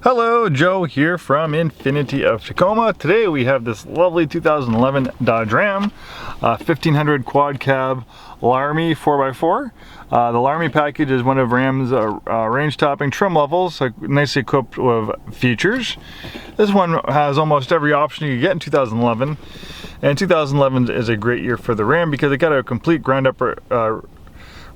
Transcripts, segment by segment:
Hello, Joe here from Infiniti of Tacoma. Today we have this lovely 2011 Dodge Ram 1500 quad cab Laramie 4x4. The Laramie package is one of Ram's range topping trim levels, nicely equipped with features. This one has almost every option you can get in 2011, and 2011 is a great year for the Ram because it got a complete ground up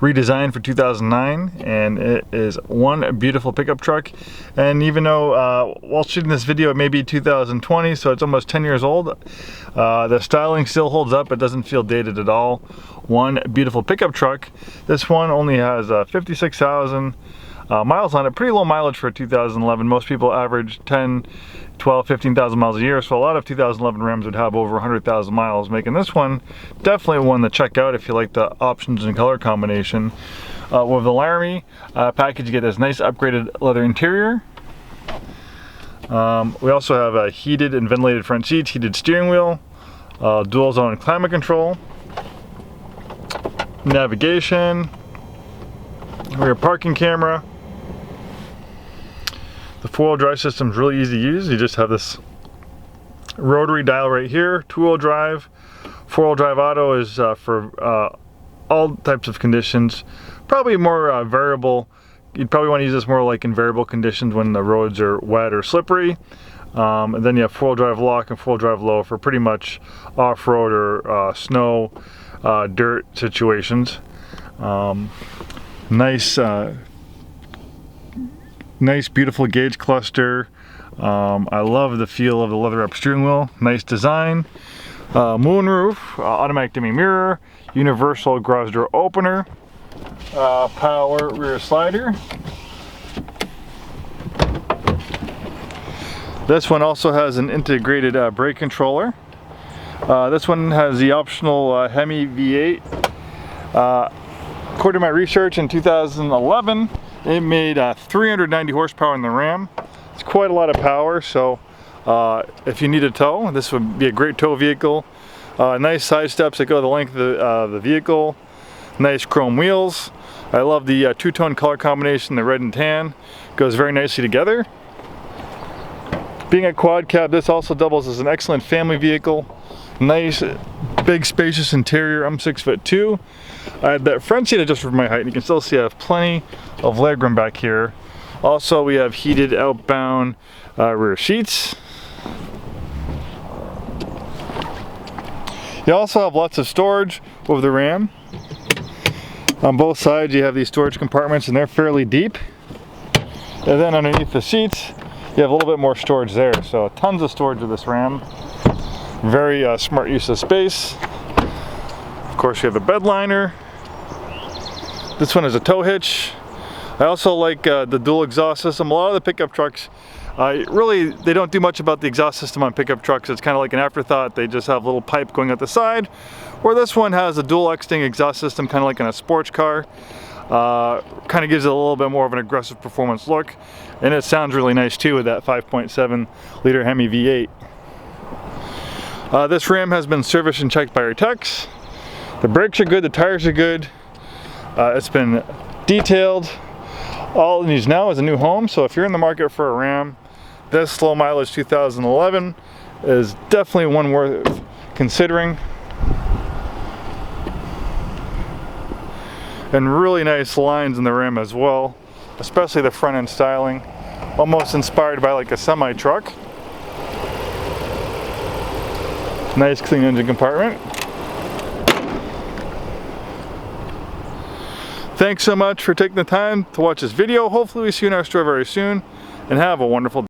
redesigned for 2009, and it is one beautiful pickup truck. And even though while shooting this video it may be 2020, so it's almost 10 years old, the styling still holds up. It doesn't feel dated at all. One beautiful pickup truck. This one only has 56,000 miles on it. Pretty low mileage for 2011. Most people average 10, 12, 15,000 miles a year, so a lot of 2011 Rams would have over 100,000 miles, making this one definitely one to check out if you like the options and color combination. With the Laramie package, you get this nice upgraded leather interior. We also have heated and ventilated front seats, heated steering wheel, dual zone climate control, navigation, rear parking camera. The four-wheel drive system is really easy to use. You just have this rotary dial right here. Two-wheel drive. Four-wheel drive auto is for all types of conditions. Probably more variable. You'd probably want to use this more like in variable conditions when the roads are wet or slippery. And then you have four-wheel drive lock and four-wheel drive low for pretty much off-road or snow, dirt situations. Nice beautiful gauge cluster. I love the feel of the leather wrap steering wheel. Nice design. Moonroof, automatic dimming mirror, universal garage door opener, power rear slider. This one also has an integrated brake controller. This one has the optional Hemi V8. According to my research in 2011, it made 390 horsepower in the Ram. It's quite a lot of power, so if you need a tow, this would be a great tow vehicle. Nice side steps that go the length of the vehicle. Nice chrome wheels. I love the two-tone color combination, the red and tan. Goes very nicely together. Being a quad cab, this also doubles as an excellent family vehicle. Nice, big, spacious interior. I'm 6'2". I had that front seat adjusted for my height, and you can still see I have plenty of legroom back here. Also, we have heated Outbound rear seats. You also have lots of storage with the Ram. On both sides, you have these storage compartments, and they're fairly deep. And then underneath the seats, you have a little bit more storage there. So tons of storage with this Ram. Very smart use of space. Of course, you have the bed liner. This one is a tow hitch. I also like the dual exhaust system. A lot of the pickup trucks, really, they don't do much about the exhaust system on pickup trucks. It's kind of like an afterthought. They just have a little pipe going out the side. Where this one has a dual X-Ting exhaust system, kind of like in a sports car. Kind of gives it a little bit more of an aggressive performance look. And it sounds really nice too with that 5.7 liter Hemi V8. This Ram has been serviced and checked by our techs. The brakes are good, the tires are good. It's been detailed. All it needs now is a new home, so if you're in the market for a Ram, this low mileage 2011 is definitely one worth considering. And really nice lines in the Ram as well, especially the front end styling. Almost inspired by like a semi truck. Nice clean engine compartment. Thanks so much for taking the time to watch this video. Hopefully we see you in our store very soon, and have a wonderful day.